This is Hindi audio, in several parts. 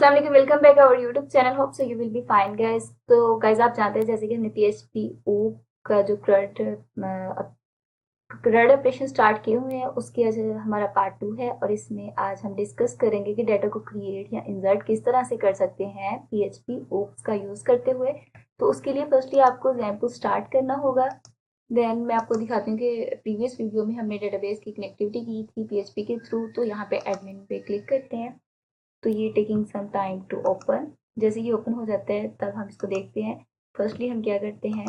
अस्सलाम वालेकुम, welcome back our YouTube channel. Hope so you will be fine guys. तो गाइस आप जानते हैं जैसे कि हमने पीएचपी ओ का जो क्रेड ऑपरेशन स्टार्ट किए हुए हैं उसकी आज हमारा पार्ट 2 है और इसमें आज हम डिस्कस करेंगे कि डाटा को क्रिएट या इंसर्ट किस तरह से कर सकते हैं पीएचपी ओप्स का यूज़ करते हुए। तो उसके लिए फर्स्टली आपको XAMPP को स्टार्ट करना होगा। देन मैं आपको दिखाती हूँ कि प्रीवियस वीडियो में हमने डेटाबेस की कनेक्टिविटी की थी पीएचपी के थ्रू। तो यहाँ पे एडमिन पे क्लिक करते हैं तो ये taking some time to open. जैसे ये ओपन हो जाता है तब हम इसको देखते हैं। फर्स्टली हम क्या करते हैं,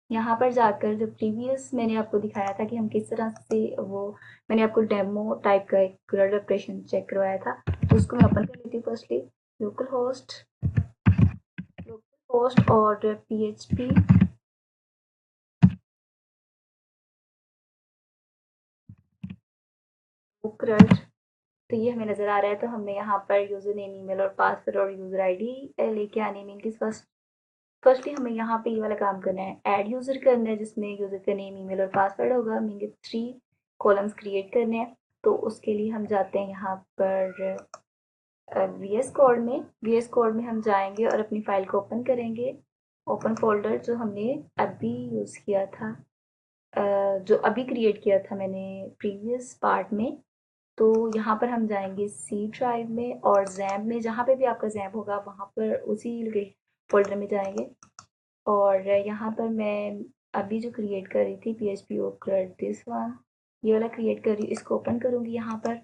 यहाँ पर जाकर जो प्रीवियस मैंने आपको दिखाया था कि हम किस तरह से वो मैंने आपको डेमो टाइप का एक ग्रिड ऑपरेशन चेक करवाया था, तो उसको मैं ओपन कर लेती हूँ। फर्स्टली लोकल होस्ट और पीएचपी ग्रिड, तो ये हमें नज़र आ रहा है। तो हमने यहाँ पर यूज़र नेम, ईमेल और पासवर्ड और यूज़र आईडी लेके आने में इनकी फर्स्टली हमें यहाँ पे ये वाला काम करना है, ऐड यूज़र करना है जिसमें यूज़र का नेम, ईमेल और पासवर्ड होगा। हमें 3 कॉलम्स क्रिएट करने हैं। तो उसके लिए हम जाते हैं यहाँ पर वीएस कोड में हम जाएंगे और अपनी फाइल को ओपन करेंगे। ओपन फोल्डर जो हमने अभी यूज़ किया था, जो अभी क्रिएट किया था मैंने प्रीवियस पार्ट में। तो यहाँ पर हम जाएंगे सी ड्राइव में और जैम्प में, जहाँ पे भी आपका जैम्प होगा वहाँ पर उसी फोल्डर में जाएंगे। और यहाँ पर मैं अभी जो क्रिएट कर रही थी पीएचपी ओकर दिस वन, ये वाला क्रिएट कर रही हूँ, इसको ओपन करूँगी यहाँ पर।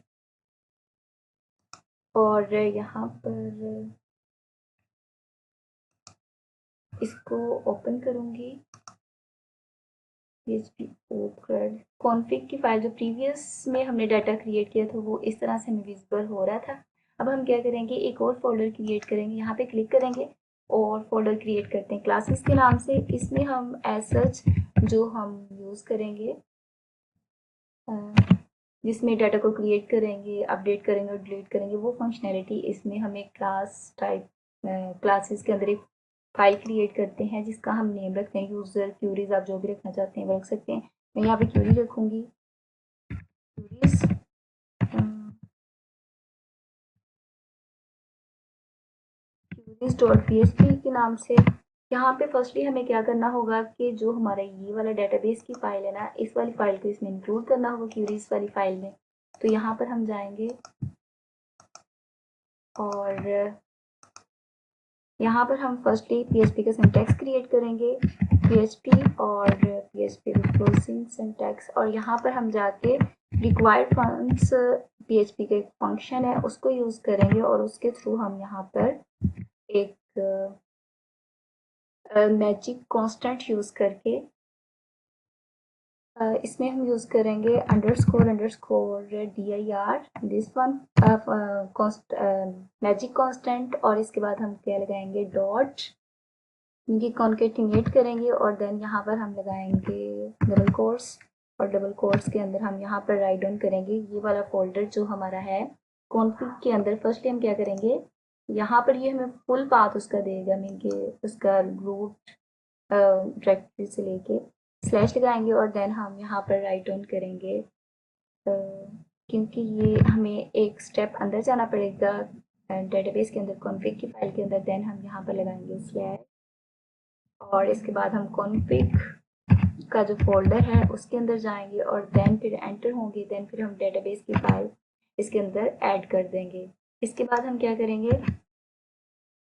और यहाँ पर इसको ओपन करूँगी पीएचपी ओकर कॉन्फ़िग की फाइल। जो प्रीवियस में हमने डाटा क्रिएट किया था वो इस तरह से हमें विजिबल हो रहा था। अब हम क्या करेंगे, एक और फोल्डर क्रिएट करेंगे, यहाँ पे क्लिक करेंगे और फोल्डर क्रिएट करते हैं क्लासेस के नाम से। इसमें हम एज सच जो हम यूज़ करेंगे, जिसमें डाटा को क्रिएट करेंगे, अपडेट करेंगे और डिलीट करेंगे, वो फंक्शनैलिटी इसमें हमें क्लास टाइप क्लासेस के अंदर एक फाइल क्रिएट करते हैं जिसका हम नेम रखते हैं यूज़र क्यूरीज। आप जो भी रखना चाहते हैं वो रख सकते हैं। मैं यहाँ पे क्यूरी रखूँगी, क्यूरीज क्यूरीज डॉट पीएचपी के नाम से। यहाँ पे फर्स्टली हमें क्या करना होगा कि जो हमारा ये वाला डेटाबेस की फाइल है ना, इस वाली फाइल को इसमें इंक्लूड करना होगा क्यूरीज वाली फाइल में। तो यहाँ पर हम जाएंगे और यहाँ पर हम फर्स्टली पीएचपी का सिंटैक्स क्रिएट करेंगे, पीएचपी और पीएचपी रिक्लोजिंग सिंटैक्स। और यहाँ पर हम जाके रिक्वायर्ड फंक्शंस पीएचपी का एक फंक्शन है उसको यूज़ करेंगे और उसके थ्रू हम यहाँ पर एक मैजिक कांस्टेंट यूज़ करके इसमें हम यूज़ करेंगे underscore dir this one magic constant. और इसके बाद हम क्या लगाएंगे, डॉट, इनकी कॉन्केटिनेट करेंगे और देन यहाँ पर हम लगाएंगे डबल कोट्स। और डबल कोट्स के अंदर हम यहाँ पर राइट डाउन करेंगे ये वाला फोल्डर जो हमारा है कॉन्फिग के अंदर। फर्स्टली हम क्या करेंगे, यहाँ पर ये हमें फुल पाथ उसका देगा, मीन कि उसका रूट डायरेक्टरी से लेके स्लैश लगाएंगे और देन हम यहाँ पर राइट डाउन करेंगे, क्योंकि ये हमें एक स्टेप अंदर जाना पड़ेगा डेटाबेस के अंदर कॉन्फिग की फाइल के अंदर। देन हम यहाँ पर लगाएंगे स्लैश और इसके बाद हम कॉन्फिग का जो फोल्डर है उसके अंदर जाएंगे और देन फिर एंटर होंगे। देन फिर हम डेटाबेस की फाइल इसके अंदर ऐड कर देंगे। इसके बाद हम क्या करेंगे,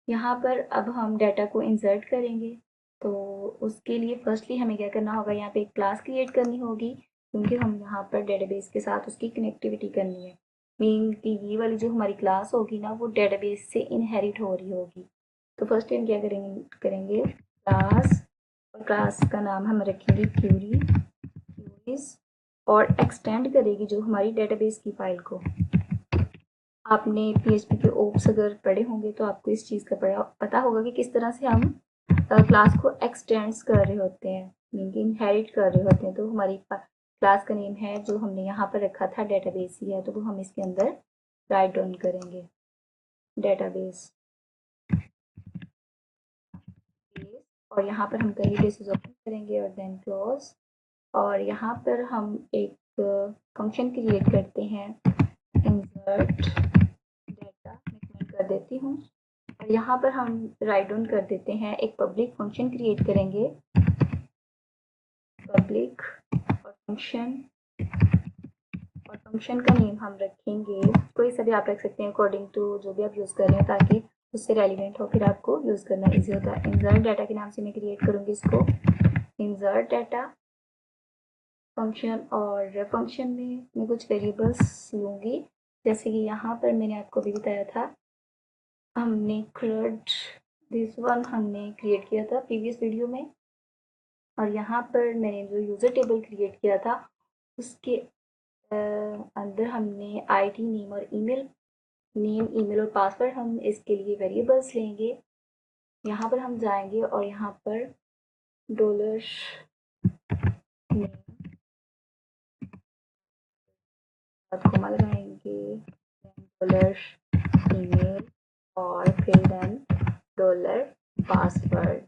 यहाँ पर अब हम डाटा को इंसर्ट करेंगे। तो उसके लिए फर्स्टली हमें क्या करना होगा, यहाँ पे एक क्लास क्रिएट करनी होगी क्योंकि हम यहाँ पर डेटाबेस के साथ उसकी कनेक्टिविटी करनी है। मीन कि ये वाली जो हमारी क्लास होगी ना वो डेटाबेस से इनहेरिट हो रही होगी। तो फर्स्ट हम क्या करेंगे क्लास, और क्लास का नाम हम रखेंगे क्यूरीज और एक्सटेंड करेगी जो हमारी डेटाबेस की फाइल को। आपने पीएचपी के ओप्स अगर पढ़े होंगे तो आपको इस चीज़ का पता होगा कि किस तरह से हम क्लास को एक्सटेंड्स कर रहे होते हैं, मीन कि इनहेरिट कर रहे होते हैं। तो हमारी क्लास का नेम है जो हमने यहाँ पर रखा था डेटाबेस ही है, तो वो हम इसके अंदर राइट डाउन करेंगे डेटाबेस। और यहाँ पर हम कहीं बेसिस ओपन करेंगे और देन क्लोज। और यहाँ पर हम एक फंक्शन क्रिएट करते हैं इंसर्ट डाटा, मैं कमेंट कर देती हूँ। और यहाँ पर हम राइट डाउन कर देते हैं, एक पब्लिक फंक्शन क्रिएट करेंगे, पब्लिक और फंक्शन का नेम हम रखेंगे, कोई सा भी आप रख सकते हैं अकॉर्डिंग टू जो भी आप यूज़ कर रहे हैं, ताकि उससे रेलिवेंट हो, फिर आपको यूज़ करना इजी होता है। इंसर्ट डाटा के नाम से मैं क्रिएट करूँगी इसको, इंसर्ट डाटा फंक्शन। और फंक्शन में मैं कुछ वेरिएबल्स लूँगी, जैसे कि यहाँ पर मैंने आपको भी बताया था, हमने क्रिएट दिस वन हमने क्रिएट किया था प्रीवियस वीडियो में। और यहाँ पर मैंने जो यूज़र टेबल क्रिएट किया था उसके अंदर हमने आईडी, नेम और ईमेल और पासवर्ड, हम इसके लिए वेरिएबल्स लेंगे। यहाँ पर हम जाएंगे और यहाँ पर डॉलर नेम कॉमा लगाएंगे, डॉलर ईमेल और फिर देन डॉलर पासवर्ड,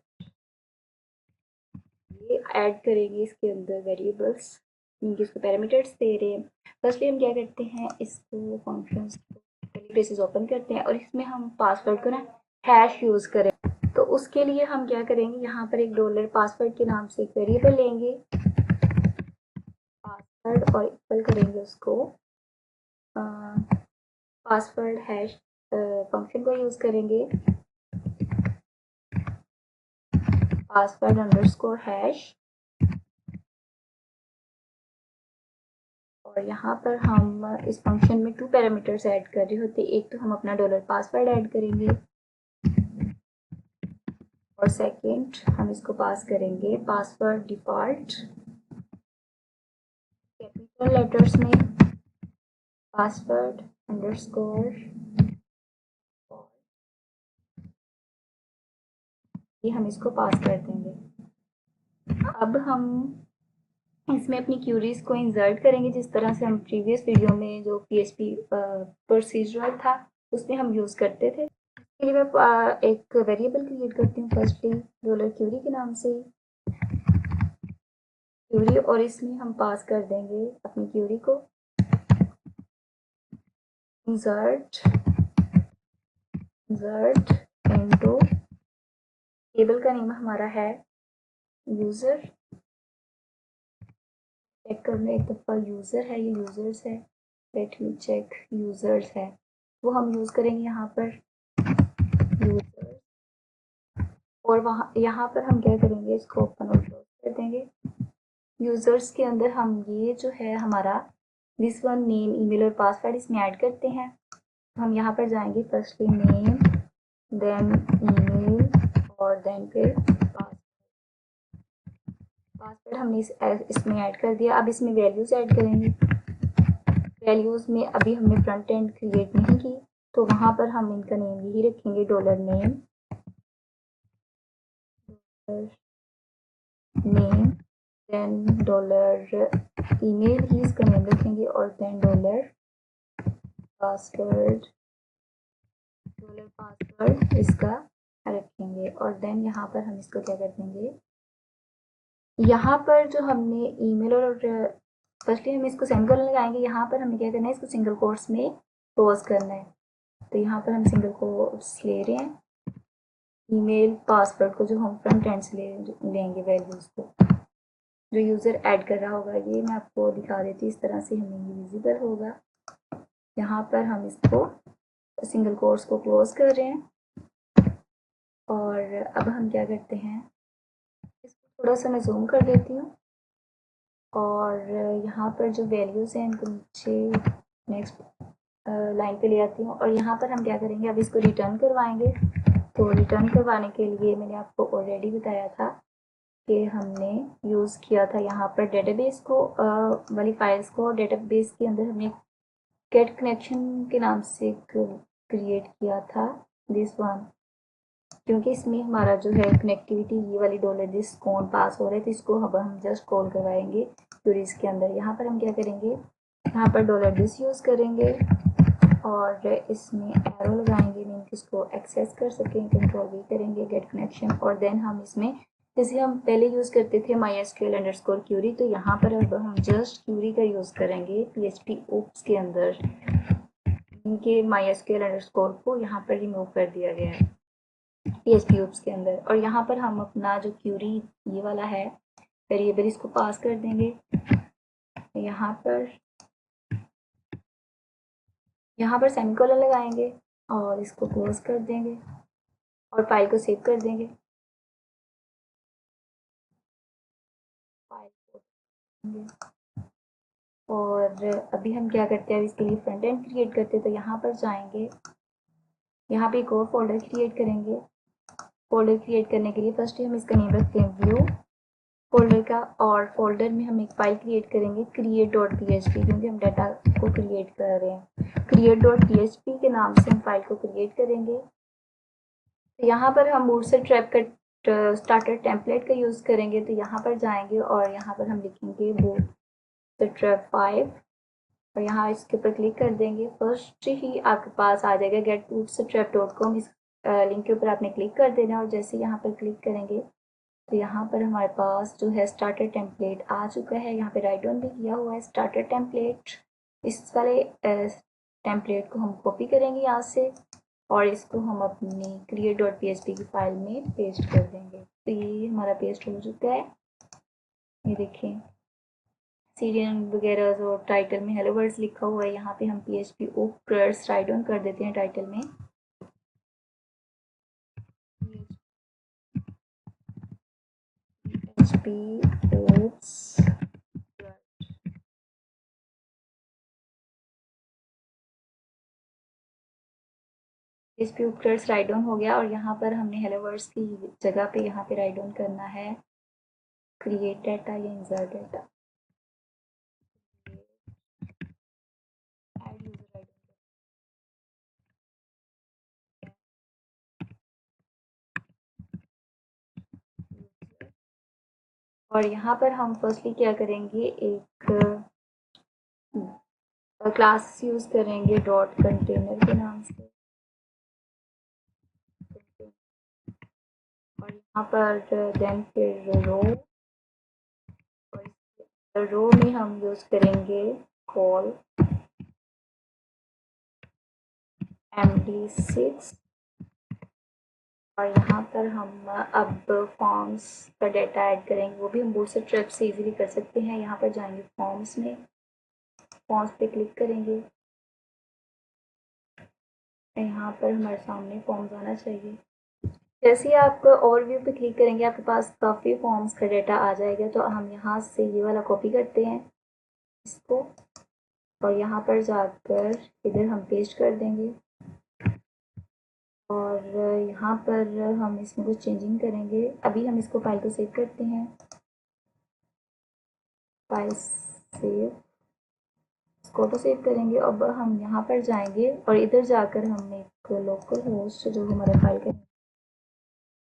ये ऐड करेंगे इसके अंदर वेरिएबल्स, क्योंकि इसको पैरामीटर्स दे रहे हैं। फर्स्टली हम क्या करते हैं, इसको फंक्शंस को ब्रेसेस ओपन करते हैं और इसमें हम पासवर्ड को ना हैश यूज़ करें। तो उसके लिए हम क्या करेंगे, यहाँ पर एक डॉलर पासवर्ड के नाम से एक वेरिएबल लेंगे पासवर्ड और इक्वल करेंगे उसको पासवर्ड हैश फंक्शन को यूज़ करेंगे, पासवर्ड अंडरस्कोर हैश। और यहाँ पर हम इस फंक्शन में 2 पैरामीटर्स ऐड कर रहे होते हैं, एक तो हम अपना डॉलर पासवर्ड ऐड करेंगे और सेकंड हम इसको पास करेंगे पासवर्ड डिफॉल्ट कैपिटल लेटर्स में, पासवर्ड अंडरस्कोर, ये हम इसको पास कर देंगे। अब हम इसमें अपनी क्यूरीज को इंसर्ट करेंगे, जिस तरह से हम प्रीवियस वीडियो में जो PHP प्रोसीजरल था उसमें हम यूज़ करते थे। इसके लिए मैं एक वेरिएबल क्रिएट करती हूँ, फर्स्टली डॉलर क्यूरी के नाम से क्यूरी, और इसमें हम पास कर देंगे अपनी क्यूरी को इंसर्ट इनटू, टेबल का नेम हमारा है यूज़र, चेक करना एक दफ़ा, यूज़र है, ये यूज़र्स है, लेट मी चेक, यूज़र्स है, वो हम यूज़ करेंगे यहाँ पर यूज़र्स। और वहाँ यहाँ पर हम क्या करेंगे, इसको ओपन और क्लोज कर देंगे। यूज़र्स के अंदर हम ये जो है हमारा दिस वन नेम, ईमेल और पासवर्ड इसमें ऐड करते हैं। हम यहाँ पर जाएंगे, फर्स्टली नेम, देन ईमेल और देन फिर पासवर्ड हमने इसमें ऐड कर दिया। अब इसमें वैल्यूज़ ऐड करेंगे। वैल्यूज़ में अभी हमने फ्रंट एंड क्रिएट नहीं की, तो वहाँ पर हम इनका नेम यही रखेंगे, dollar name, then dollar email ही इसका नेम रखेंगे और देन डॉलर पासवर्ड इसका रखेंगे। और देन यहाँ पर हम इसको क्या कर देंगे, यहाँ पर जो हमने ईमेल और फर्स्टली हम इसको सेमीकोलन लगाएंगे, यहाँ पर हमें क्या करना है, इसको सिंगल कोट्स में क्लोज करना है। तो यहाँ पर हम सिंगल कोट्स ले रहे हैं, ईमेल पासवर्ड को जो हम फ्रंट एंड से लेंगे वैल्यूज़ को, जो यूज़र ऐड कर रहा होगा, ये मैं आपको दिखा देती हूँ, इस तरह से हमें ये विजिबल होगा। यहाँ पर हम इसको सिंगल कोट्स को क्लोज कर रहे हैं। और अब हम क्या करते हैं, इसको थोड़ा सा मैं जूम कर देती हूँ और यहाँ पर जो वैल्यूज़ हैं इनको नीचे नेक्स्ट लाइन पे ले आती हूँ। और यहाँ पर हम क्या करेंगे, अब इसको रिटर्न करवाएंगे। तो रिटर्न करवाने के लिए मैंने आपको ऑलरेडी बताया था कि हमने यूज़ किया था यहाँ पर डेटाबेस को वाली फाइल्स को। डेटाबेस के अंदर हमने गेट कनेक्शन के नाम से क्रिएट किया था दिस वन, क्योंकि इसमें हमारा जो है कनेक्टिविटी ये वाली डॉलर दिस कौन पास हो रहा है, तो इसको अब हम जस्ट कॉल करवाएंगे क्यूरीज के अंदर। यहाँ पर हम क्या करेंगे, यहाँ पर डॉलर दिस यूज़ करेंगे और इसमें एरो लगाएंगे, मीन इसको एक्सेस कर सकें, कंट्रोल भी करेंगे गेट कनेक्शन। और देन हम इसमें जैसे हम पहले यूज़ करते थे MySQL क्यूरी, तो यहाँ पर अब हम जस्ट क्यूरी का यूज़ करेंगे PHP ओप्स के अंदर। इनके MySQL_ को यहाँ पर रिमूव कर दिया गया है PHP hooks के अंदर। और यहाँ पर हम अपना जो क्यूरी ये वाला है वेरिएबल इसको पास कर देंगे। यहाँ पर सेमीकोलन लगाएंगे और इसको क्लोज कर देंगे और फाइल को सेव कर देंगे। और अभी हम क्या करते हैं, इसके लिए फ्रंट एंड क्रिएट करते हैं। तो यहाँ पर जाएंगे, यहाँ पे एक और फोल्डर क्रिएट करेंगे। फोल्डर क्रिएट करने के लिए फर्स्ट ही हम इसका नेम रखते हैं व्यू फोल्डर का, और फोल्डर में हम एक फाइल क्रिएट करेंगे create.php, क्योंकि हम डाटा को क्रिएट कर रहे हैं। create.php के नाम से हम फाइल को क्रिएट करेंगे। तो यहाँ पर हम बूटस्ट्रैप का स्टार्टर टेम्पलेट का यूज़ करेंगे। तो यहाँ पर जाएंगे और यहाँ पर हम लिखेंगे बूटस्ट्रैप 5 और यहाँ इसके ऊपर क्लिक कर देंगे। फर्स्ट ही आपके पास आ जाएगा getbootstrap.com। इस लिंक के ऊपर आपने क्लिक कर देना और जैसे यहाँ पर क्लिक करेंगे तो यहाँ पर हमारे पास जो है स्टार्टर टेम्पलेट आ चुका है। यहाँ पे राइट डाउन भी किया हुआ है स्टार्टर टेम्पलेट। इस वाले टेम्पलेट को हम कॉपी करेंगे यहाँ से और इसको हम अपनी create.php की फाइल में पेस्ट कर देंगे। तो ये हमारा पेस्ट हो चुका है। ये देखें, सीरियल वगैरह और टाइटल में हेलो वर्ड्स लिखा हुआ है। यहाँ पे हम PHP hooks राइट डाउन कर देते हैं टाइटल में। PHP hooks PHP hooks write down हो गया और यहाँ पर हमने हेलो वर्ड्स की जगह पे यहाँ पे राइट डाउन करना है क्रिएट डाटा या इंसर्ट डाटा। और यहाँ पर हम फर्स्टली क्या करेंगे, एक क्लास यूज करेंगे डॉट कंटेनर के नाम से। और यहाँ पर देन फिर रो, और रो में हम यूज करेंगे कॉल MD6। और यहाँ पर हम अब फॉर्म्स का डाटा ऐड करेंगे, वो भी हम बूटस्ट्रैप से इजीली कर सकते हैं। यहाँ पर जाएंगे फॉर्म्स में, फॉर्म्स पे क्लिक करेंगे। यहाँ पर हमारे सामने फॉर्म्स आना चाहिए। जैसे ही आप ओवरव्यू पे क्लिक करेंगे आपके पास काफ़ी फॉर्म्स का डाटा आ जाएगा। तो हम यहाँ से ये वाला कॉपी करते हैं इसको और यहाँ पर जाकर इधर हम पेस्ट कर देंगे। और यहाँ पर हम इसमें कुछ चेंजिंग करेंगे। अभी हम इसको फाइल को सेव करते हैं। फाइल सेव, इसको तो सेव करेंगे। अब हम यहाँ पर जाएंगे और इधर जाकर हम एक लोकल होस्ट जो हमारे फाइल का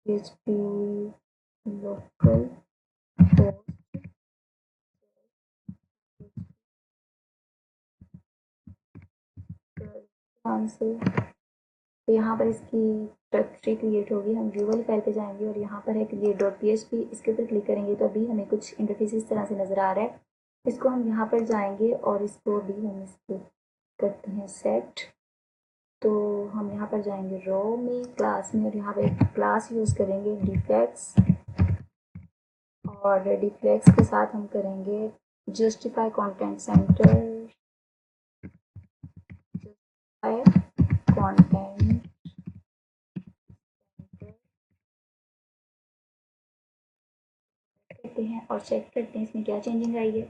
PHP लोकल होस्ट नाम से, तो यहाँ पर इसकी ट्री क्रिएट होगी। हम व्यू वाली फाइल पे जाएंगे और यहाँ पर है create.php, इसके ऊपर क्लिक करेंगे तो अभी हमें कुछ इंटरफेस इस तरह से नज़र आ रहा है। इसको हम यहाँ पर जाएंगे और इसको अभी हम इसको करते हैं सेट। तो हम यहाँ पर जाएंगे रो में, क्लास में, और यहाँ पर एक क्लास यूज़ करेंगे डिफ्लेक्स। और डिफ्लेक्स के साथ हम करेंगे जस्टिफाई कंटेंट सेंटर, कंटेंट करते हैं और चेक करते हैं इसमें क्या चेंजिंग आई है।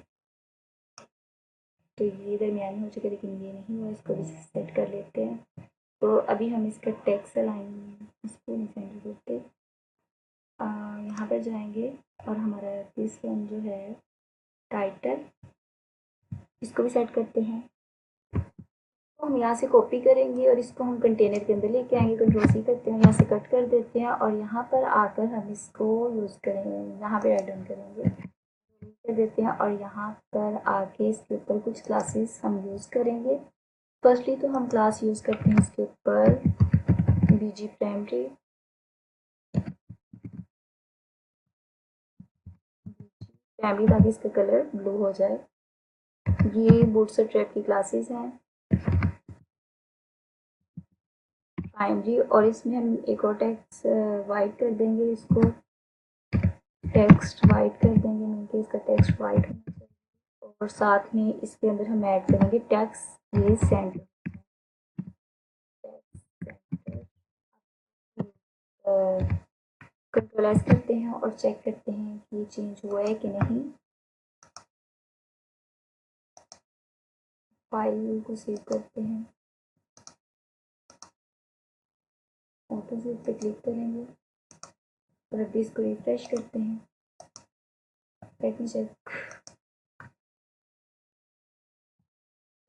तो ये दरमियान हो चुका, लेकिन ये नहीं हुआ। इसको भी सेट कर लेते हैं। तो अभी हम इसका टेक्स्ट अलाइन इसको नहीं सेंड करते। यहाँ पर जाएंगे और हमारा दिस वन जो है टाइटल, इसको भी सेट करते हैं। तो हम यहाँ से कॉपी करेंगे और इसको हम कंटेनर के अंदर लेके आएंगे। कंट्रोल C करते हैं, यहाँ से कट कर देते हैं और यहाँ पर आकर हम इसको यूज़ करेंगे, यहाँ पे ऐड डाउन करेंगे, कर देते हैं। और यहाँ पर आके इसके ऊपर कुछ क्लासेस हम यूज़ करेंगे। फर्स्टली तो हम क्लास यूज़ करते हैं इसके ऊपर BG प्राइमरी, ताकि इसका कलर ब्लू हो जाए। ये बूटस्ट्रैप की क्लासेस हैं। प्राइमरी, और इसमें हम एक और टेक्स्ट वाइट कर देंगे, इसको टेक्स्ट वाइट कर देंगे, मीन के इसका टेक्स्ट वाइट होना चाहिए। और साथ में इसके अंदर हम ऐड करेंगे टेक्स्ट ये सेंटर, कंट्रोलाइज करते हैं और चेक करते हैं कि ये चेंज हुआ है कि नहीं। फाइल को सेव करते हैं, ऑटो सेव पे क्लिक करेंगे और अभी इसको रिफ्रेश करते हैं। Let me check.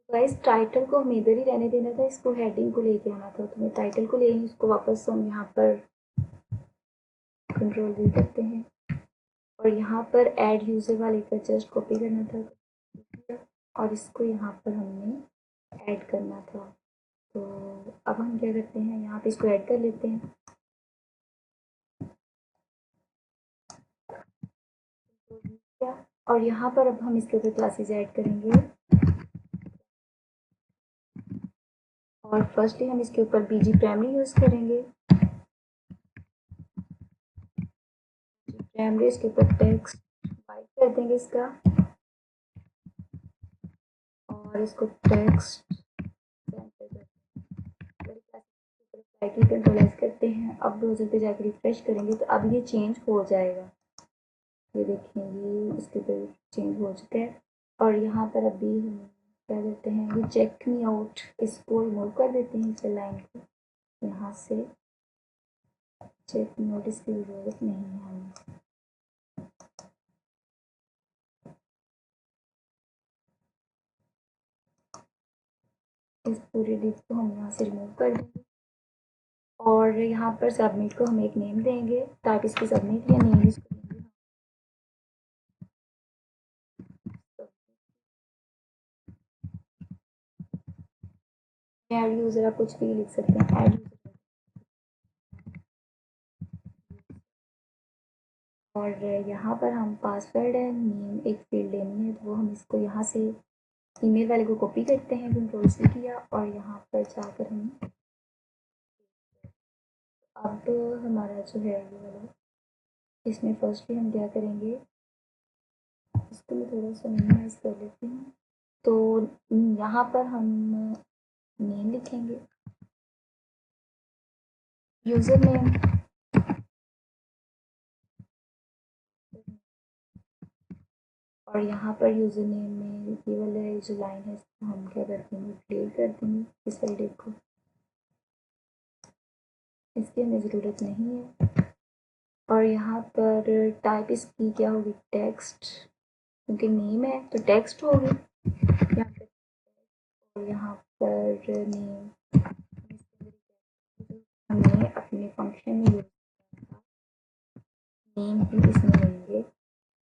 Guys title को हम इधर ही रहने देना था, इसको हेडिंग को लेके आना था, तो मैं टाइटल को ले आई, इसको वापस हम यहाँ पर कंट्रोल वी करते हैं और यहाँ पर ऐड यूज़र वाले का जस्ट कॉपी करना था और इसको यहाँ पर हमने ऐड करना था। तो अब हम क्या करते हैं, यहाँ पे इसको ऐड कर लेते हैं। और यहाँ पर अब हम इसके ऊपर क्लासेस ऐड करेंगे और फर्स्टली हम इसके ऊपर बीजी प्राइमरी यूज़ करेंगे। प्राइमरी इसके ऊपर टेक्स्ट वाइट कर देंगे इसका और इसको टेक्स्ट कंट्रोलाइज करते हैं। अब ब्राउज़र पे जाकर रिफ्रेश करेंगे तो अब ये चेंज हो जाएगा, ये देखेंगे इसके ऊपर चेंज हो चुका है। और यहाँ पर अभी हम क्या करते हैं, ये चेक मी आउट, इसको रिमूव कर देते हैं, इस लाइन को यहाँ से। चेक मी आउट इसकी ज़रूरत नहीं है हमें। इस पूरे डिव को हम यहाँ से रिमूव कर देंगे और यहाँ पर सबमिट को हम एक नेम देंगे, टाइप इसकी सबमिट या नेम इसको देंगे। ऐड यूज़र आप कुछ भी लिख सकते हैं, ऐड यूज़र। और यहाँ पर हम पासवर्ड है नेम एक फील्ड लेनी है, तो वो हम इसको यहाँ से ईमेल वाले को कॉपी करते हैं, कंट्रोल से किया और यहाँ पर जाकर हम अब हमारा जो है ये वाला, इसमें फर्स्टली हम क्या करेंगे, इसको मैं थोड़ा सा मिनिमाइज कर लेती हूँ। तो यहाँ पर हम नेम लिखेंगे, यूज़र नेम, और यहाँ पर यूज़र नेम में ये वाला जो लाइन है इसको हम क्या करते हैं, डिलीट कर देंगे इस वाले को, इसकी हमें ज़रूरत नहीं है। और यहाँ पर टाइप इसकी क्या होगी, टेक्स्ट, क्योंकि नेम है तो टेक्स्ट होगी यहाँ पर। और यहाँ पर नेम हमने अपने फंक्शन में यूज नेम भी इसमें लेंगे,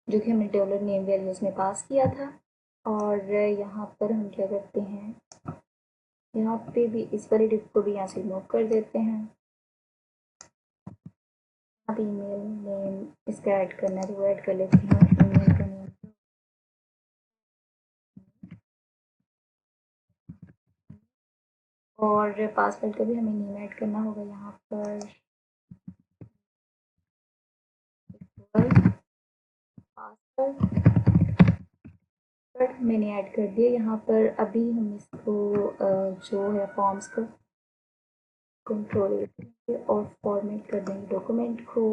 जो कि हमने टेबलर नेम वैल्यूज़ में पास किया था। और यहाँ पर हम क्या करते हैं, यहाँ पे भी इस वाले डिफ को भी यहाँ से रिमूव कर देते हैं। अब ईमेल नेम इसका ऐड करना है तो वो ऐड कर लेते हैं, ईमेल का नेम। और पासवर्ड का भी हमें नेम ऐड करना होगा, यहाँ पर पासवर्ड मैंने ऐड कर दिया। यहाँ पर अभी हम इसको जो है फॉर्म्स का कंट्रोल करेंगे और फॉर्मेट कर देंगे डॉक्यूमेंट को,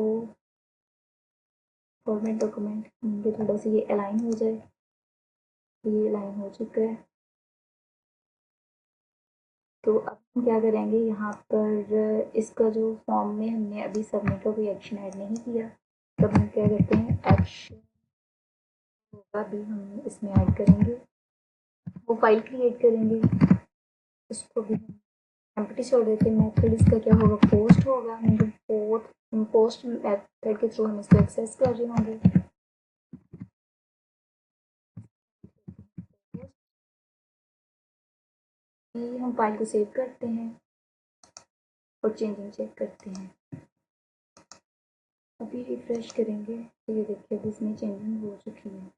फॉर्मेट डॉक्यूमेंट ये थोड़ा सा ये अलाइन हो जाए, ये अलाइन हो चुका है। तो अब हम क्या करेंगे, यहाँ पर इसका जो फॉर्म में हमने अभी सबमिट का कोई एक्शन ऐड नहीं किया, तब हम क्या करते हैं, एक्शन होगा भी हम इसमें ऐड करेंगे, वो फाइल क्रिएट करेंगे, उसको भी हम एम्प्टी छोड़ देते हैं। मेथड इसका क्या होगा, पोस्ट होगा, पोस्ट मेथड के थ्रू हम इसको एक्सेस कर रहे होंगे। हम फाइल को सेव करते हैं और चेंजिंग चेक करते हैं। अभी रिफ्रेश करेंगे तो ये देखिए अभी इसमें चेंजिंग हो चुकी है।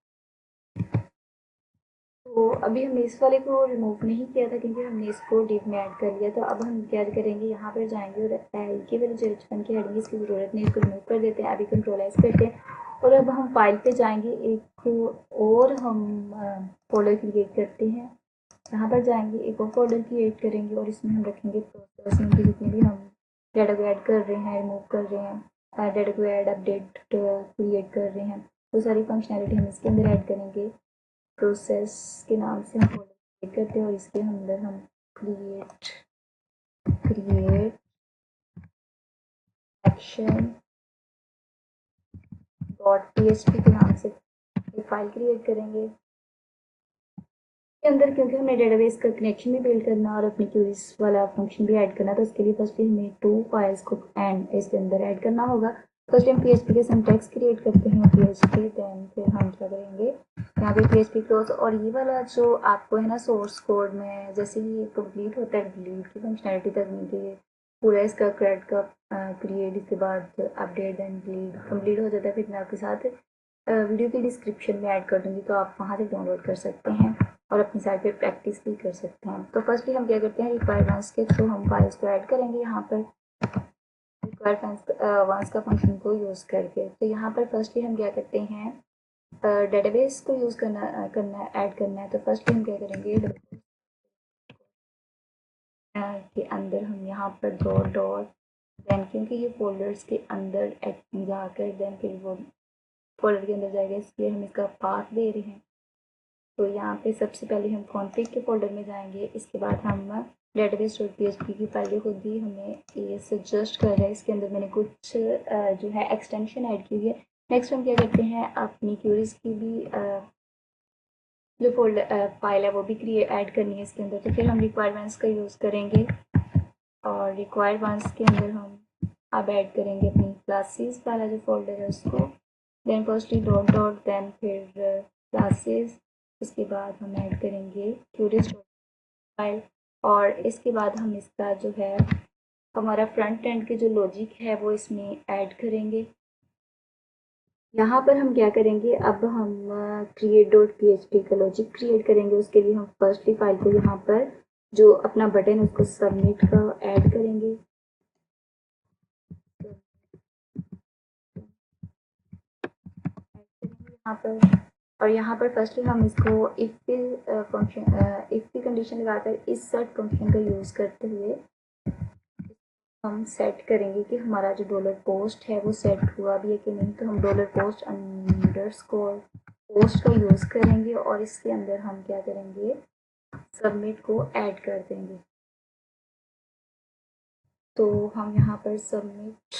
तो तो अभी हमने इस वाले को रिमूव नहीं किया था क्योंकि हमने इसको डिव में ऐड कर लिया। तो अब हम क्या करेंगे, यहाँ पर जाएंगे और एल के वाले जो H1 की हेडिंग इसकी ज़रूरत नहीं, इसको रिमूव कर देते हैं। अभी कंट्रोल एस करते हैं और अब हम फाइल पे जाएंगे, एक और हम फोल्डर क्रिएट करते हैं। यहाँ पर जाएंगे, एक और फोल्डर क्रिएट करेंगे और इसमें हम रखेंगे प्रोसेस में जितने भी हम डाटा को ऐड कर रहे हैं, रिमूव कर रहे हैं, डाटा को ऐड अपडेट क्रिएट कर रहे हैं, वो सारी फंक्शनैलिटी हम इसके अंदर ऐड करेंगे। प्रोसेस के नाम से हम फोल्डर क्रिएट करते हैं और इसके अंदर हम क्रिएट एक्शन .php के नाम से एक फाइल क्रिएट करेंगे के अंदर, क्योंकि हमने डेटाबेस का कनेक्शन भी बिल्ड करना और अपनी क्यूरीज वाला फंक्शन भी ऐड करना, तो उसके लिए फर्स्ट हमें 2 फाइल्स को एंड इसके अंदर ऐड करना होगा। फर्स्ट हम PHP के सिंटैक्स क्रिएट करते हैं PHP, देन फिर हम क्या करेंगे, यहाँ पे PHP क्लोज, और ये वाला जो आपको है ना सोर्स कोड में जैसे ही कंप्लीट होता है डिलीट की फंक्शनैलिटी तक मिलती है, पूरा इसका क्रेड का क्रिएट, इसके बाद अपडेट देन डिलीट कंप्लीट हो जाता है। फिर मैं आपके साथ वीडियो की डिस्क्रिप्शन में ऐड कर दूँगी, तो आप वहाँ से डाउनलोड कर सकते हैं और अपनी साइट पे प्रैक्टिस भी कर सकते हैं। तो फर्स्टली हम क्या करते हैं, रिक्वायरमेंट्स के थ्रू हम फाइल्स को ऐड करेंगे यहाँ पर रिक्वायरमेंट्स का फंक्शन को यूज़ करके। तो यहाँ पर फर्स्टली हम क्या करते हैं, डेटाबेस को यूज़ करना ऐड करना है। तो फर्स्टली हम क्या करेंगे, के अंदर हम यहाँ पर डॉट देन, क्योंकि ये फोल्डर्स के अंदर जाकर देन फिर वो फोल्डर के अंदर जाएगा, इसलिए हम इसका पाथ दे रहे हैं। तो यहाँ पे सबसे पहले हम कॉन्फ़िग के फोल्डर में जाएंगे, इसके बाद हम database.php की फाइल खुद ही हमें ये सजेस्ट कर रहा है, इसके अंदर मैंने कुछ जो है एक्सटेंशन ऐड की हुई है। नेक्स्ट हम क्या करते हैं, अपनी क्यूरीज की भी जो फोल्डर फाइल है वो भी क्रिएट ऐड करनी है इसके अंदर। तो फिर हम रिक्वायरमेंट्स का यूज़ करेंगे और रिक्वायरमेंट्स के अंदर हम अब ऐड करेंगे अपनी क्लासेस वाला जो फोल्डर है उसको। देन फर्स्टली डॉट देन फिर क्लासेस, इसके बाद हम ऐड करेंगे क्यूरीज फाइल और इसके बाद हम इसका जो है हमारा फ्रंट एंड के जो लॉजिक है वो इसमें ऐड करेंगे। यहाँ पर हम क्या करेंगे, अब हम create.php का लॉजिक क्रिएट करेंगे। उसके लिए हम फर्स्टली फाइल को यहाँ पर जो अपना बटन उसको सबमिट का ऐड करेंगे। यहाँ पर और यहाँ पर फर्स्टली हम इसको इफ की कंडीशन लगाकर इस सेट फंक्शन का यूज़ करते हुए हम सेट करेंगे कि हमारा जो डॉलर पोस्ट है वो सेट हुआ भी है कि नहीं। तो हम डॉलर पोस्ट अंडरस्कोर पोस्ट का यूज़ करेंगे और इसके अंदर हम क्या करेंगे, सबमिट को ऐड कर देंगे। तो हम यहाँ पर सबमिट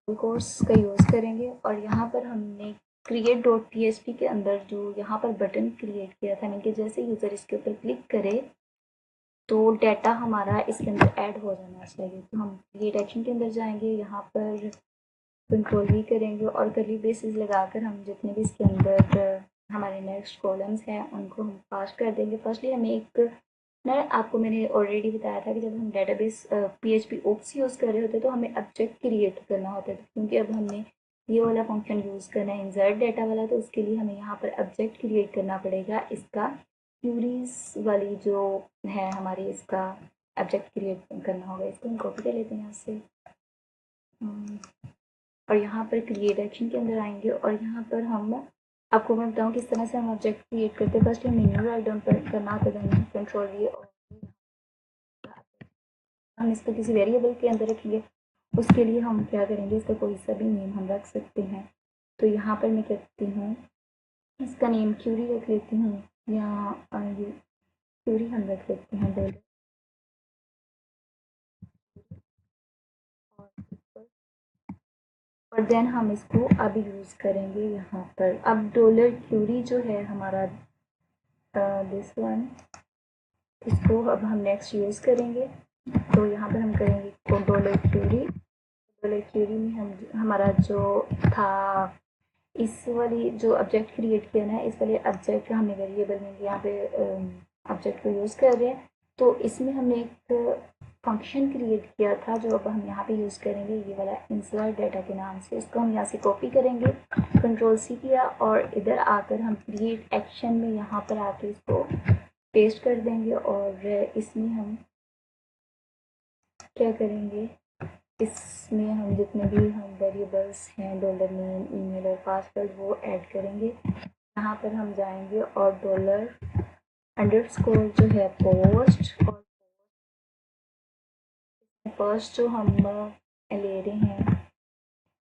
कोर्स का यूज़ करेंगे और यहाँ पर हमने create.php के अंदर जो यहाँ पर बटन क्रिएट किया था, यानी कि जैसे यूज़र इसके ऊपर क्लिक करे तो डाटा हमारा इसके अंदर ऐड हो जाना चाहिए। तो हम क्रिएट एक्शन के अंदर जाएंगे, यहाँ पर कंट्रोल भी करेंगे और कर्ली ब्रेसेस लगाकर हम जितने भी इसके अंदर हमारे नेक्स्ट कॉलम्स हैं उनको हम पास कर देंगे। फर्स्टली हमें एक आपको मैंने ऑलरेडी बताया था कि जब हम डेटाबेस PHP ओप्स यूज़ कर रहे होते तो हमें ऑब्जेक्ट क्रिएट करना होता है, क्योंकि अब हमने ये वाला फंक्शन यूज़ करना है इंसर्ट डाटा वाला, तो उसके लिए हमें यहाँ पर ऑब्जेक्ट क्रिएट करना पड़ेगा। इसका क्यूरीज वाली जो है हमारी, इसका ऑब्जेक्ट क्रिएट करना होगा। इसको हम कॉपी कर लेते हैं यहाँ से और यहाँ पर क्रिएट एक्शन के अंदर आएंगे और यहाँ पर हम आपको मैं बताऊँ किस तरह से हम ऑब्जेक्ट क्रिएट करते हैं। फर्स्ट मेन्यू राइट डाउन पर करना होता है, कंट्रोल वी, और हम इसको किसी वेरिएबल के अंदर रखेंगे। उसके लिए हम क्या करेंगे, इसका कोई सा भी नेम हम रख सकते हैं। तो यहाँ पर मैं करती हूँ, इसका नेम क्यूरी रख लेती हूँ या क्यूरी हम रख लेते हैं डॉलर और देन हम इसको अब यूज़ करेंगे यहाँ पर। अब डॉलर क्यूरी जो है हमारा दिस वन, इसको अब हम नेक्स्ट यूज़ करेंगे। तो यहाँ पर हम करेंगे डॉलर क्यूरी में हम हमारा जो था इस वाली जो ऑब्जेक्ट क्रिएट किया ना, इस वाले ऑब्जेक्ट का हमने वेरिएबल में यहाँ पे ऑब्जेक्ट को यूज़ कर रहे हैं। तो इसमें हमने एक फंक्शन क्रिएट किया था जो अब हम यहाँ पे यूज़ करेंगे, ये वाला इंसर्ट डाटा के नाम से। इसको हम यहाँ से कॉपी करेंगे, कंट्रोल-C किया और इधर आकर हम क्रिएट एक्शन में यहाँ पर आके इसको पेस्ट कर देंगे। और इसमें हम क्या करेंगे, इसमें हम जितने भी हम वेरिएबल्स हैं, डॉलर नेम, ईमेल और पासवर्ड, वो ऐड करेंगे। यहाँ पर हम जाएंगे और डॉलर अंडरस्कोर जो है पोस्ट, और फर्स्ट जो हम ले रहे हैं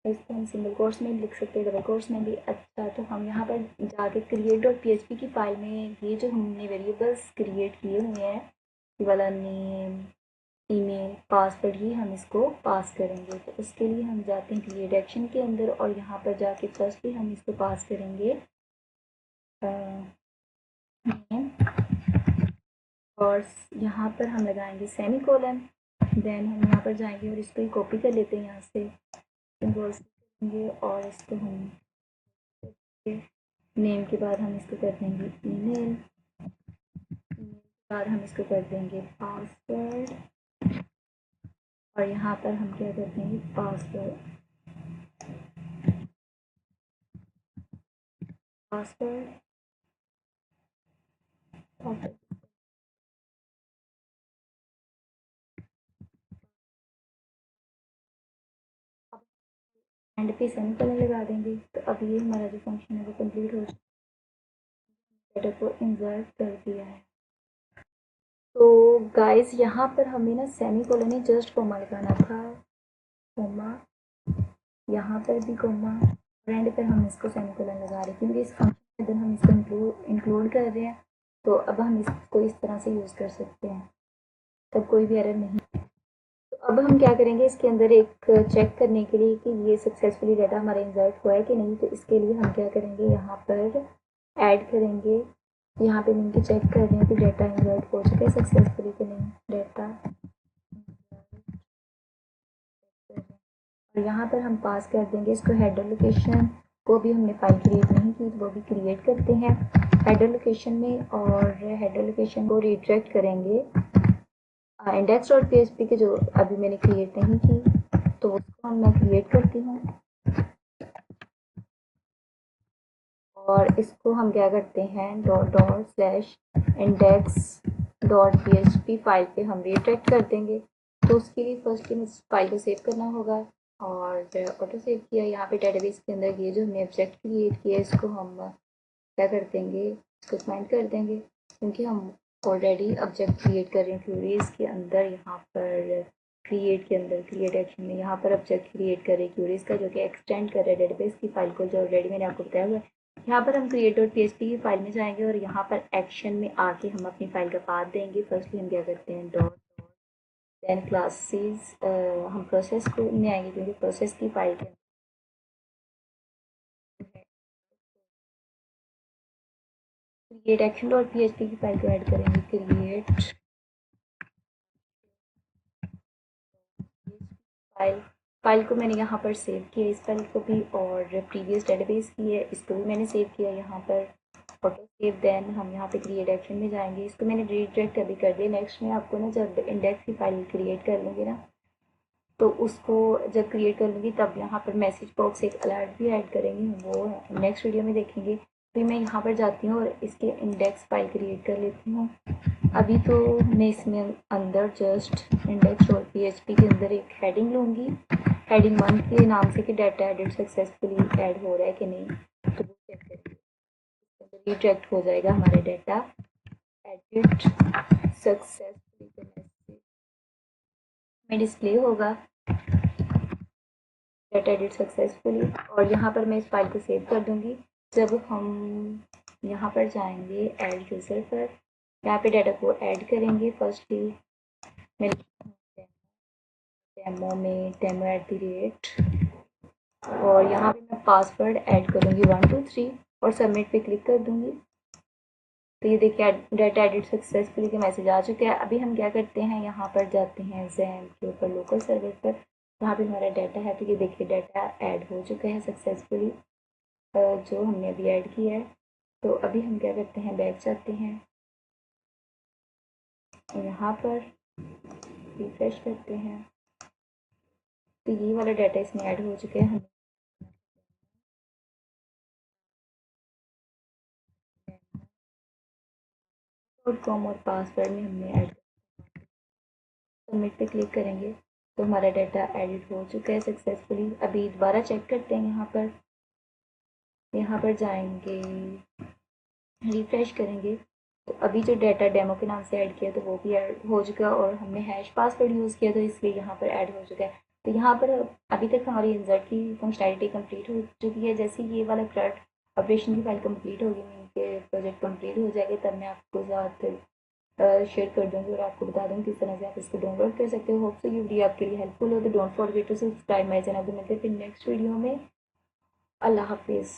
इसको हम सिंगल कोर्स में भी लिख सकते हैं, डबल कोर्स में भी। अच्छा, तो हम यहाँ पर जाके create.php की फाइल में ये जो हमने वेरिएबल्स क्रिएट किए हुए हैं, ये वाला नेम, ईमेल, पासवर्ड, ही हम इसको पास करेंगे। तो उसके लिए हम जाते हैं क्रिएट एक्शन के अंदर और यहाँ पर जाके फर्स्टली हम इसको पास करेंगे नेम, और यहाँ पर हम लगाएंगे सेमी कोलन। देन हम यहाँ पर जाएंगे और इसको ही कॉपी कर लेते हैं यहाँ से, करेंगे और इसको हम नेम के बाद हम इसको कर देंगे ईमेल, ईमेल के बाद हम इसको कर देंगे पासवर्ड, और यहाँ पर हम क्या कर देंगे पासवर्ड, पासवर्ड, पासवर्ड एंड पे सेमीकोलन लगा देंगे। तो अब ये हमारा जो फंक्शन है वो कंप्लीट हो चुका है, डाटा को इंसर्ट कर दिया है। तो गाइस यहाँ पर हमें ना सेमीकोलन ही जस्ट कोमा लगाना था, कोमा, यहाँ पर भी कोमा, और एंड पर हम इसको सेमीकोलन लगा रहे हैं क्योंकि इस फंक्शन के अंदर हम इसको इंक्लूड कर रहे हैं। तो अब हम इसको इस तरह से यूज़ कर सकते हैं, तब कोई भी एरर नहीं। तो अब हम क्या करेंगे, इसके अंदर एक चेक करने के लिए कि ये सक्सेसफुली डाटा हमारा इंसर्ट हुआ है कि नहीं, तो इसके लिए हम क्या करेंगे, यहाँ पर ऐड करेंगे। यहाँ पे मिलके चेक कर रहे हैं कि डाटा इंसर्ट हो चुका है सक्सेसफुली कि नहीं, डाटा, और यहाँ पर हम पास कर देंगे इसको हेडर लोकेशन को भी हमने फाइल क्रिएट नहीं की, तो वो भी क्रिएट करते हैं हेडर लोकेशन में। और हेडर लोकेशन को रिडायरेक्ट करेंगे index.php के जो अभी मैंने क्रिएट नहीं की, तो उसको मैं क्रिएट करती हूँ। और इसको हम क्या करते हैं, ./index.php फाइल पे हम रिडायरेक्ट कर देंगे। तो उसके लिए फर्स्ट इस फाइल को सेव करना होगा, और ऑटो सेव किया। यहाँ पे डेटाबेस के अंदर ये जो हमने ऑब्जेक्ट क्रिएट किया इसको हम क्या कर देंगे, इसको कमेंट कर देंगे, क्योंकि हम ऑलरेडी ऑब्जेक्ट क्रिएट कर रहे हैं क्यूरीज के अंदर। यहाँ पर क्रिएट के अंदर, क्रिएट एक्शन में यहाँ पर ऑब्जेक्ट क्रिएट कर रहे हैं क्यूरीज का, जो कि एक्सटेंड कर रहा है डेटाबेस की फाइल को, जो ऑलरेडी मैंने आपको बताया हुआ है। यहाँ पर हम create.php की फाइल में जाएंगे और यहाँ पर एक्शन में आके हम अपनी फाइल का पाथ देंगे। फर्स्टली हम क्या करते हैं डॉट, देन क्लासेस, हम प्रोसेस को में आएंगे क्योंकि प्रोसेस की फाइल के क्रिएट एक्शन.php की फाइल को ऐड करेंगे, क्रिएट फाइल, फाइल को मैंने यहाँ पर सेव किया इस फाइल को भी, और प्रीवियस डेटाबेस की है इसको भी मैंने सेव किया यहाँ पर ऑटो सेव। देन हम यहाँ पे क्रिएट एक्शन में जाएंगे, इसको मैंने रिडायरेक्ट अभी कर दिया। नेक्स्ट में आपको ना जब इंडेक्स की फाइल क्रिएट कर लूँगी ना, तो उसको जब क्रिएट कर लूँगी तब यहाँ पर मैसेज बॉक्स एक अलर्ट भी ऐड करेंगे, वो नेक्स्ट वीडियो में देखेंगे। फिर मैं यहाँ पर जाती हूँ और इसके इंडेक्स फाइल क्रिएट कर लेती हूँ। अभी तो मैं इसमें अंदर जस्ट index.php के अंदर एक हेडिंग लूँगी, हेडिंग 1 के नाम से कि डाटा एडिट सक्सेसफुली ऐड हो रहा है कि नहीं, तो वो चेक करेंगे। रिडायरेक्ट हो जाएगा हमारे डाटा एडिट सक्सेसफुली के मैसेज में डिस्प्ले होगा, डाटा एडिट सक्सेसफुली। और यहाँ पर मैं इस फाइल को सेव कर दूँगी। जब हम यहाँ पर जाएंगे ऐड यूज़र पर, यहाँ पे डाटा को ऐड करेंगे। फर्स्टली मैं डेमो में डेमो@, और यहाँ पे मैं पासवर्ड ऐड करूँगी 1 2 3 और सबमिट पे क्लिक कर दूँगी। तो ये देखिए डाटा एडिट सक्सेसफुली के मैसेज आ चुके हैं। अभी हम क्या करते हैं, यहाँ पर जाते हैं XAMPP के ऊपर लोकल सर्वर पर, जहाँ पे हमारा डाटा है। तो ये देखिए डाटा ऐड हो चुका है सक्सेसफुली, जो हमने अभी ऐड किया है। तो अभी हम क्या करते हैं, बैक जाते हैं यहाँ पर रिफ्रेश करते हैं तो ये वाला डाटा इसमें ऐड हो चुका है। हम .com और पासवर्ड में हमने ऐड सबमिट पे क्लिक करेंगे तो हमारा डाटा एडिट हो चुका है सक्सेसफुली। अभी दोबारा चेक करते हैं। यहाँ पर जाएंगे, रिफ्रेश करेंगे तो अभी जो डाटा डेमो के नाम से ऐड किया तो वो भी ऐड हो चुका है और हमने हैश पासवर्ड यूज़ किया तो इसलिए यहाँ पर ऐड हो चुका है। तो यहाँ पर अभी तक हमारी इंसर्ट की फंक्शनैलिटी कंप्लीट हो चुकी है। जैसे ये वाला CRUD ऑपरेशन की फाइल कंप्लीट होगी, मीन के प्रोजेक्ट कंप्लीट हो जाएगा, तब मैं आपको साथ शेयर कर दूँगी और आपको बता दूँगी किस तरह से आप इसको डाउनलोड कर सकते हो। होप सो ये वीडियो आपके लिए हेल्पफुल हो। तो don't forget to subscribe my channel. तो मिलते हैं फिर नेक्स्ट वीडियो में। अल्लाह हाफिज़।